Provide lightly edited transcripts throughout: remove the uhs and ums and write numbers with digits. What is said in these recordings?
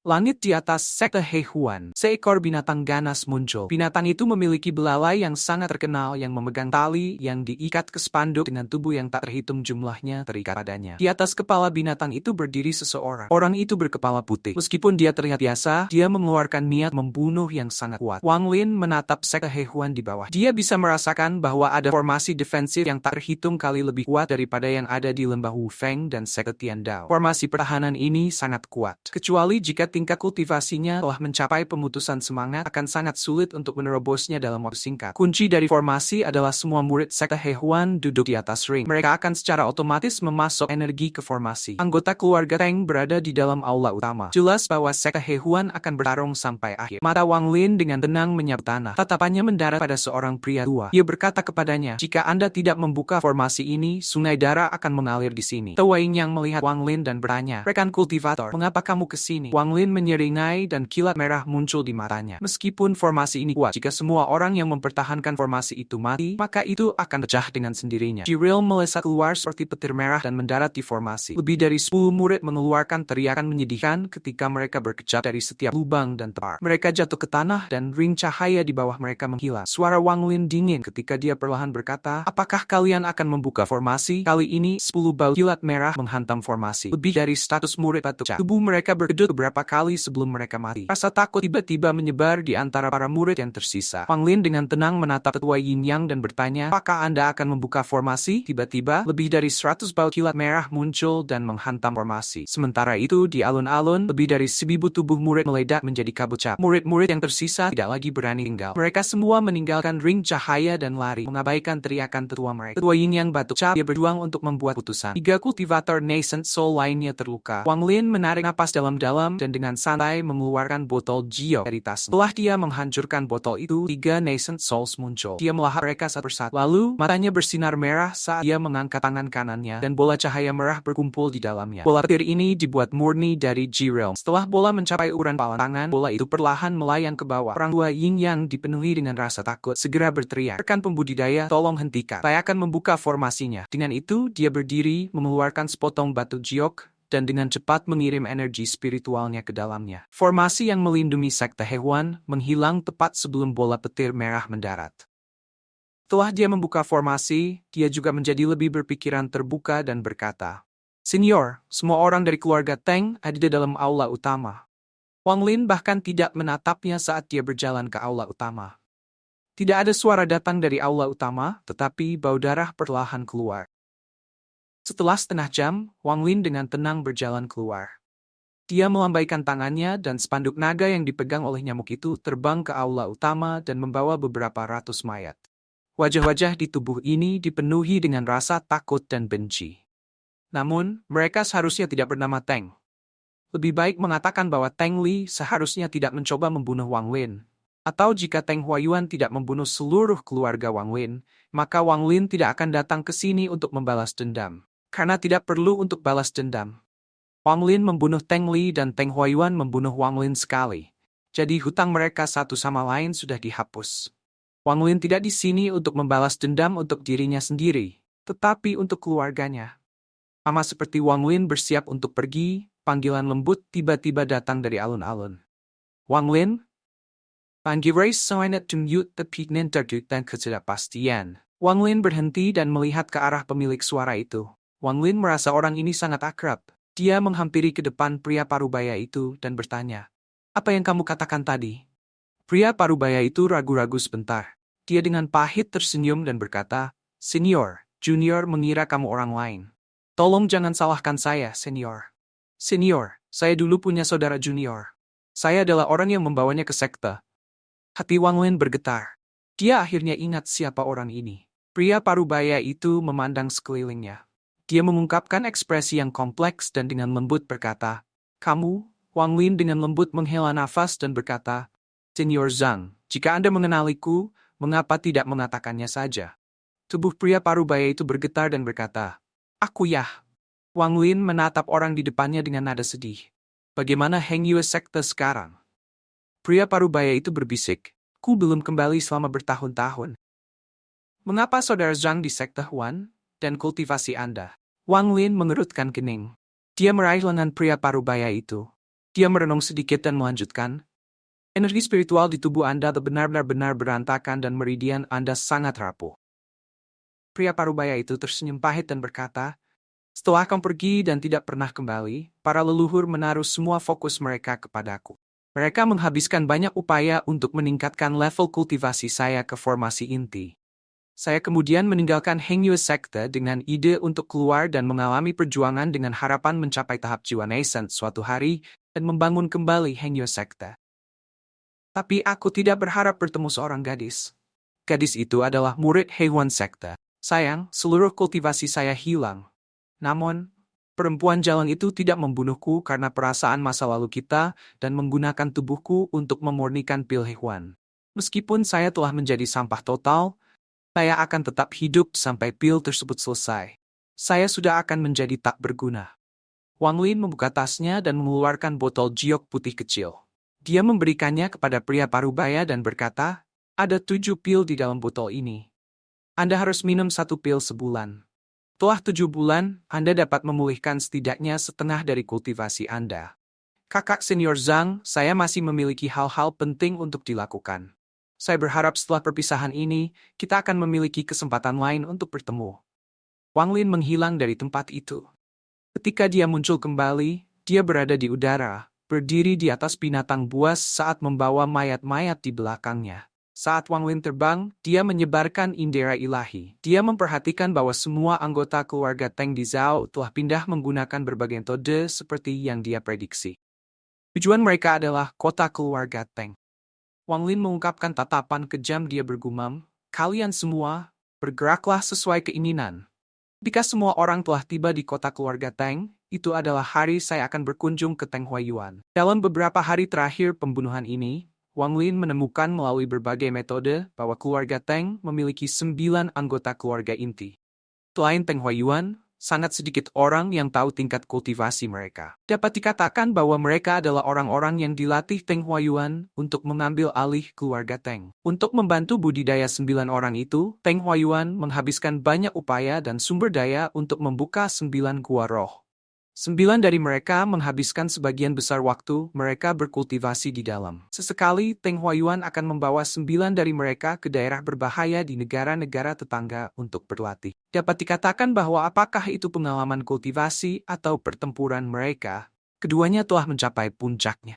Langit di atas sekte He Huan. Seekor binatang ganas muncul. Binatang itu memiliki belalai yang sangat terkenal yang memegang tali yang diikat ke spanduk dengan tubuh yang tak terhitung jumlahnya terikat padanya. Di atas kepala binatang itu berdiri seseorang. Orang itu berkepala putih. Meskipun dia terlihat biasa, dia mengeluarkan niat membunuh yang sangat kuat. Wang Lin menatap sekte He Huan di bawah. Dia bisa merasakan bahwa ada formasi defensif yang tak terhitung kali lebih kuat daripada yang ada di lembah Wu Feng dan sekte Tian Dao. Formasi pertahanan ini sangat kuat. Kecuali jika tingkat kultivasinya telah mencapai pemutusan semangat, akan sangat sulit untuk menerobosnya dalam waktu singkat. Kunci dari formasi adalah semua murid sekte He Huan duduk di atas ring. Mereka akan secara otomatis memasok energi ke formasi. Anggota keluarga Teng berada di dalam aula utama. Jelas bahwa sekte He Huan akan bertarung sampai akhir. Mata Wang Lin dengan tenang menyapu tanah. Tatapannya mendarat pada seorang pria tua. Ia berkata kepadanya, "Jika Anda tidak membuka formasi ini, sungai darah akan mengalir di sini." Wei yang melihat Wang Lin dan bertanya, "Rekan kultivator, mengapa kamu ke sini?" Wang Lin menyeringai dan kilat merah muncul di matanya. Meskipun formasi ini kuat, jika semua orang yang mempertahankan formasi itu mati, maka itu akan pecah dengan sendirinya. Jiril melesat keluar seperti petir merah dan mendarat di formasi. Lebih dari 10 murid mengeluarkan teriakan menyedihkan ketika mereka berkecap dari setiap lubang dan tepar. Mereka jatuh ke tanah dan ring cahaya di bawah mereka menghilang. Suara Wang Lin dingin ketika dia perlahan berkata, "Apakah kalian akan membuka formasi?" Kali ini 10 bau kilat merah menghantam formasi. Lebih dari 100 murid batu cap. Tubuh mereka berkedut beberapa kali sebelum mereka mati. Rasa takut tiba-tiba menyebar di antara para murid yang tersisa. Wang Lin dengan tenang menatap Tetua Yin Yang dan bertanya, "Apakah Anda akan membuka formasi?" Tiba-tiba, lebih dari 100 bau kilat merah muncul dan menghantam formasi. Sementara itu, di alun-alun, lebih dari 1000 tubuh murid meledak menjadi kabut cap. Murid-murid yang tersisa tidak lagi berani tinggal. Mereka semua meninggalkan ring cahaya dan lari, mengabaikan teriakan tetua mereka. Tetua Yin Yang batuk cap, dia berjuang untuk membuat putusan. 3 kultivator Nascent Soul lainnya terluka. Wang Lin menarik napas dalam-dalam dan dengan santai mengeluarkan botol Jio dari tas. Setelah dia menghancurkan botol itu, 3 Nascent Souls muncul. Dia melahap mereka satu persatu. Lalu, matanya bersinar merah saat dia mengangkat tangan kanannya dan bola cahaya merah berkumpul di dalamnya. Bola petir ini dibuat murni dari G-Realm. Setelah bola mencapai ukuran kepala tangan, bola itu perlahan melayang ke bawah. Orang tua Yin Yang dipenuhi dengan rasa takut, segera berteriak, "Rekan pembudidaya, tolong hentikan. Saya akan membuka formasinya." Dengan itu, dia berdiri, mengeluarkan sepotong batu jiok, dan dengan cepat mengirim energi spiritualnya ke dalamnya. Formasi yang melindungi sekte He Huan menghilang tepat sebelum bola petir merah mendarat. Setelah dia membuka formasi, dia juga menjadi lebih berpikiran terbuka dan berkata, "Senior, semua orang dari keluarga Teng ada di dalam aula utama." Wang Lin bahkan tidak menatapnya saat dia berjalan ke aula utama. Tidak ada suara datang dari aula utama, tetapi bau darah perlahan keluar. Setelah setengah jam, Wang Lin dengan tenang berjalan keluar. Dia melambaikan tangannya dan spanduk naga yang dipegang oleh nyamuk itu terbang ke aula utama dan membawa beberapa ratus mayat. Wajah-wajah di tubuh ini dipenuhi dengan rasa takut dan benci. Namun, mereka seharusnya tidak bernama Teng. Lebih baik mengatakan bahwa Teng Li seharusnya tidak mencoba membunuh Wang Lin. Atau jika Teng Huayuan tidak membunuh seluruh keluarga Wang Lin, maka Wang Lin tidak akan datang ke sini untuk membalas dendam. Karena tidak perlu untuk balas dendam. Wang Lin membunuh Teng Li dan Teng Huayuan membunuh Wang Lin sekali. Jadi hutang mereka satu sama lain sudah dihapus. Wang Lin tidak di sini untuk membalas dendam untuk dirinya sendiri, tetapi untuk keluarganya. Sama seperti Wang Lin bersiap untuk pergi, panggilan lembut tiba-tiba datang dari alun-alun. "Wang Lin?" Panggilan sangat tumut tapi terkejut dan ketidakpastian. Wang Lin berhenti dan melihat ke arah pemilik suara itu. Wang Lin merasa orang ini sangat akrab. Dia menghampiri ke depan pria parubaya itu dan bertanya, "Apa yang kamu katakan tadi?" Pria parubaya itu ragu-ragu sebentar. Dia dengan pahit tersenyum dan berkata, "Senior, Junior mengira kamu orang lain. Tolong jangan salahkan saya, Senior. Senior, saya dulu punya saudara Junior. Saya adalah orang yang membawanya ke sekte." Hati Wang Lin bergetar. Dia akhirnya ingat siapa orang ini. Pria parubaya itu memandang sekelilingnya. Dia mengungkapkan ekspresi yang kompleks dan dengan lembut berkata, "Kamu?" Wang Lin dengan lembut menghela nafas dan berkata, "Senior Zhang, jika Anda mengenaliku, mengapa tidak mengatakannya saja?" Tubuh pria parubaya itu bergetar dan berkata, "Aku ya." Wang Lin menatap orang di depannya dengan nada sedih. "Bagaimana Heng Yue sekte sekarang?" Pria parubaya itu berbisik, "Ku belum kembali selama bertahun-tahun." "Mengapa saudara Zhang di sekte Huan dan kultivasi Anda?" Wang Lin mengerutkan kening. Dia meraih lengan pria parubaya itu. Dia merenung sedikit dan melanjutkan, energi spiritual di tubuh Anda benar-benar berantakan dan meridian Anda sangat rapuh. Pria parubaya itu tersenyum pahit dan berkata, setelah kamu pergi dan tidak pernah kembali, para leluhur menaruh semua fokus mereka kepadaku. Mereka menghabiskan banyak upaya untuk meningkatkan level kultivasi saya ke formasi inti. Saya kemudian meninggalkan Hengyu Sekte dengan ide untuk keluar dan mengalami perjuangan dengan harapan mencapai tahap jiwa nascent suatu hari dan membangun kembali Hengyu Sekte. Tapi aku tidak berharap bertemu seorang gadis. Gadis itu adalah murid Heiwan Sekte. Sayang, seluruh kultivasi saya hilang. Namun, perempuan jalan itu tidak membunuhku karena perasaan masa lalu kita dan menggunakan tubuhku untuk memurnikan pil Heiwan. Meskipun saya telah menjadi sampah total, saya akan tetap hidup sampai pil tersebut selesai. Saya sudah akan menjadi tak berguna. Wang Lin membuka tasnya dan mengeluarkan botol jiok putih kecil. Dia memberikannya kepada pria parubaya dan berkata, ada 7 pil di dalam botol ini. Anda harus minum 1 pil sebulan. Setelah 7 bulan, Anda dapat memulihkan setidaknya setengah dari kultivasi Anda. Kakak senior Zhang, saya masih memiliki hal-hal penting untuk dilakukan. Saya berharap setelah perpisahan ini, kita akan memiliki kesempatan lain untuk bertemu. Wang Lin menghilang dari tempat itu. Ketika dia muncul kembali, dia berada di udara, berdiri di atas binatang buas saat membawa mayat-mayat di belakangnya. Saat Wang Lin terbang, dia menyebarkan indera ilahi. Dia memperhatikan bahwa semua anggota keluarga Teng di Zhao telah pindah menggunakan berbagai metode seperti yang dia prediksi. Tujuan mereka adalah kota keluarga Teng. Wang Lin mengungkapkan tatapan kejam. Dia bergumam, kalian semua, bergeraklah sesuai keinginan. Jika semua orang telah tiba di kota keluarga Teng, itu adalah hari saya akan berkunjung ke Teng Huayuan. Dalam beberapa hari terakhir pembunuhan ini, Wang Lin menemukan melalui berbagai metode bahwa keluarga Teng memiliki 9 anggota keluarga inti. Selain Teng Huayuan, sangat sedikit orang yang tahu tingkat kultivasi mereka. Dapat dikatakan bahwa mereka adalah orang-orang yang dilatih Teng Huayuan untuk mengambil alih keluarga Teng. Untuk membantu budidaya 9 orang itu, Teng Huayuan menghabiskan banyak upaya dan sumber daya untuk membuka 9 gua roh. 9 dari mereka menghabiskan sebagian besar waktu mereka berkultivasi di dalam. Sesekali, Teng Huayuan akan membawa 9 dari mereka ke daerah berbahaya di negara-negara tetangga untuk berlatih. Dapat dikatakan bahwa apakah itu pengalaman kultivasi atau pertempuran mereka, keduanya telah mencapai puncaknya.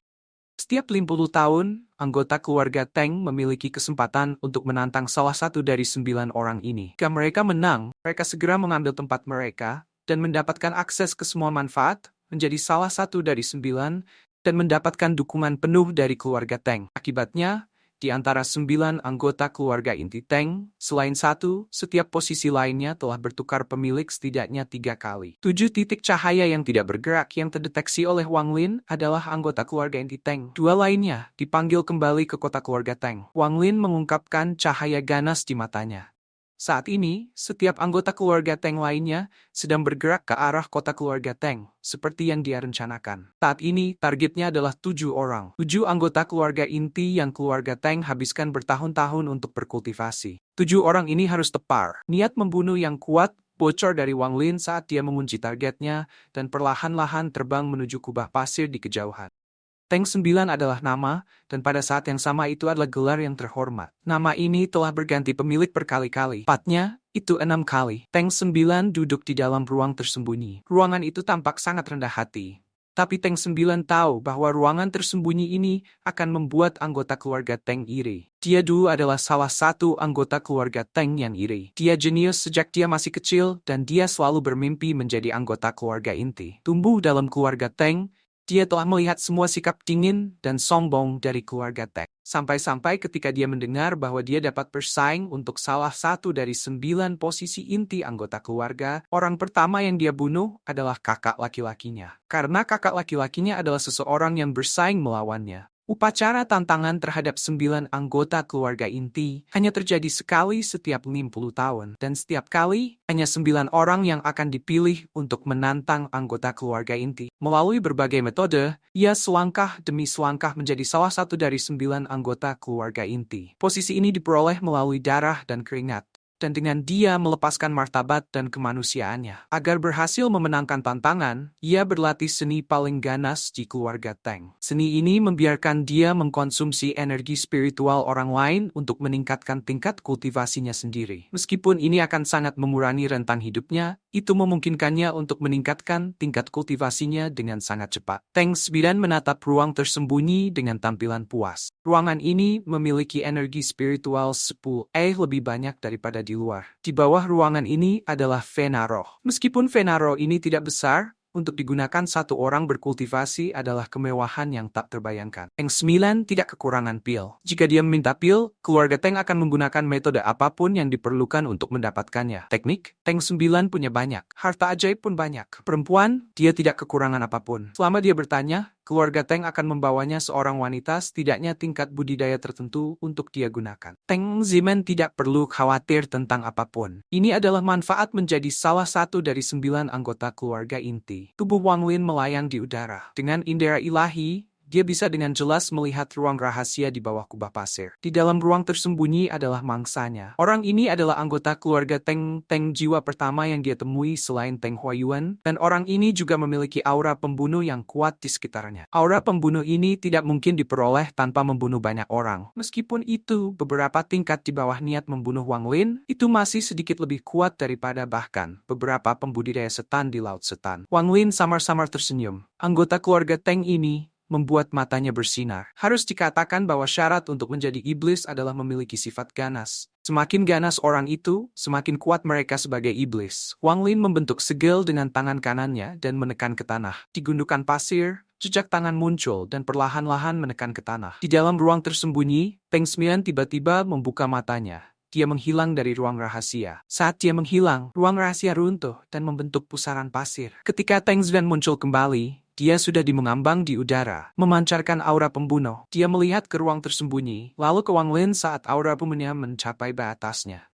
Setiap 50 tahun, anggota keluarga Teng memiliki kesempatan untuk menantang salah satu dari 9 orang ini. Jika mereka menang, mereka segera mengambil tempat mereka, dan mendapatkan akses ke semua manfaat, menjadi salah satu dari 9, dan mendapatkan dukungan penuh dari keluarga Teng. Akibatnya, di antara 9 anggota keluarga inti Teng, selain satu, setiap posisi lainnya telah bertukar pemilik setidaknya 3 kali. 7 titik cahaya yang tidak bergerak yang terdeteksi oleh Wang Lin adalah anggota keluarga inti Teng. 2 lainnya dipanggil kembali ke kota keluarga Teng. Wang Lin mengungkapkan cahaya ganas di matanya. Saat ini, setiap anggota keluarga Teng lainnya sedang bergerak ke arah kota keluarga Teng, seperti yang dia rencanakan. Saat ini, targetnya adalah 7 orang. 7 anggota keluarga inti yang keluarga Teng habiskan bertahun-tahun untuk berkultivasi. 7 orang ini harus tepar. Niat membunuh yang kuat bocor dari Wang Lin saat dia mengunci targetnya dan perlahan-lahan terbang menuju kubah pasir di kejauhan. Teng 9 adalah nama, dan pada saat yang sama itu adalah gelar yang terhormat. Nama ini telah berganti pemilik berkali-kali. Tepatnya, itu 6 kali. Teng 9 duduk di dalam ruang tersembunyi. Ruangan itu tampak sangat rendah hati. Tapi Teng 9 tahu bahwa ruangan tersembunyi ini akan membuat anggota keluarga Teng iri. Dia dulu adalah salah satu anggota keluarga Teng yang iri. Dia jenius sejak dia masih kecil, dan dia selalu bermimpi menjadi anggota keluarga inti. Tumbuh dalam keluarga Teng, dia telah melihat semua sikap dingin dan sombong dari keluarga Teng. Sampai-sampai ketika dia mendengar bahwa dia dapat bersaing untuk salah satu dari 9 posisi inti anggota keluarga, orang pertama yang dia bunuh adalah kakak laki-lakinya. Karena kakak laki-lakinya adalah seseorang yang bersaing melawannya. Upacara tantangan terhadap 9 anggota keluarga inti hanya terjadi sekali setiap 50 tahun, dan setiap kali hanya 9 orang yang akan dipilih untuk menantang anggota keluarga inti. Melalui berbagai metode, ia selangkah demi selangkah menjadi salah satu dari 9 anggota keluarga inti. Posisi ini diperoleh melalui darah dan keringat. dan dengan dia melepaskan martabat dan kemanusiaannya. Agar berhasil memenangkan tantangan, ia berlatih seni paling ganas di keluarga Teng. Seni ini membiarkan dia mengkonsumsi energi spiritual orang lain untuk meningkatkan tingkat kultivasinya sendiri. Meskipun ini akan sangat mengurangi rentang hidupnya, itu memungkinkannya untuk meningkatkan tingkat kultivasinya dengan sangat cepat. Teng 9 menatap ruang tersembunyi dengan tampilan puas. Ruangan ini memiliki energi spiritual 10 lebih banyak daripada di luar. Di bawah ruangan ini adalah Vena Roh. Meskipun Vena Roh ini tidak besar, untuk digunakan satu orang berkultivasi adalah kemewahan yang tak terbayangkan. Teng 9 tidak kekurangan pil. Jika dia meminta pil, keluarga Teng akan menggunakan metode apapun yang diperlukan untuk mendapatkannya. Teknik, Teng 9 punya banyak. Harta ajaib pun banyak. Perempuan, dia tidak kekurangan apapun. Selama dia bertanya, keluarga Teng akan membawanya seorang wanita setidaknya tingkat budidaya tertentu untuk dia gunakan. Teng Zimen tidak perlu khawatir tentang apapun. Ini adalah manfaat menjadi salah satu dari 9 anggota keluarga inti. Tubuh Wang Lin melayang di udara. Dengan indera ilahi, dia bisa dengan jelas melihat ruang rahasia di bawah kubah pasir. Di dalam ruang tersembunyi adalah mangsanya. Orang ini adalah anggota keluarga Teng jiwa pertama yang dia temui selain Teng Huayuan, dan orang ini juga memiliki aura pembunuh yang kuat di sekitarnya. Aura pembunuh ini tidak mungkin diperoleh tanpa membunuh banyak orang. Meskipun itu beberapa tingkat di bawah niat membunuh Wang Lin, itu masih sedikit lebih kuat daripada bahkan beberapa pembudidaya setan di Laut Setan. Wang Lin samar-samar tersenyum. Anggota keluarga Teng ini membuat matanya bersinar. Harus dikatakan bahwa syarat untuk menjadi iblis adalah memiliki sifat ganas. Semakin ganas orang itu, semakin kuat mereka sebagai iblis. Wang Lin membentuk segel dengan tangan kanannya dan menekan ke tanah. Di gundukan pasir, jejak tangan muncul dan perlahan-lahan menekan ke tanah. Di dalam ruang tersembunyi, Teng 9 tiba-tiba membuka matanya. Dia menghilang dari ruang rahasia. Saat dia menghilang, ruang rahasia runtuh dan membentuk pusaran pasir. Ketika Teng Zven muncul kembali, dia sudah mengambang di udara, memancarkan aura pembunuh. Dia melihat ke ruang tersembunyi, lalu ke Wang Lin saat aura pembunuhnya mencapai batasnya.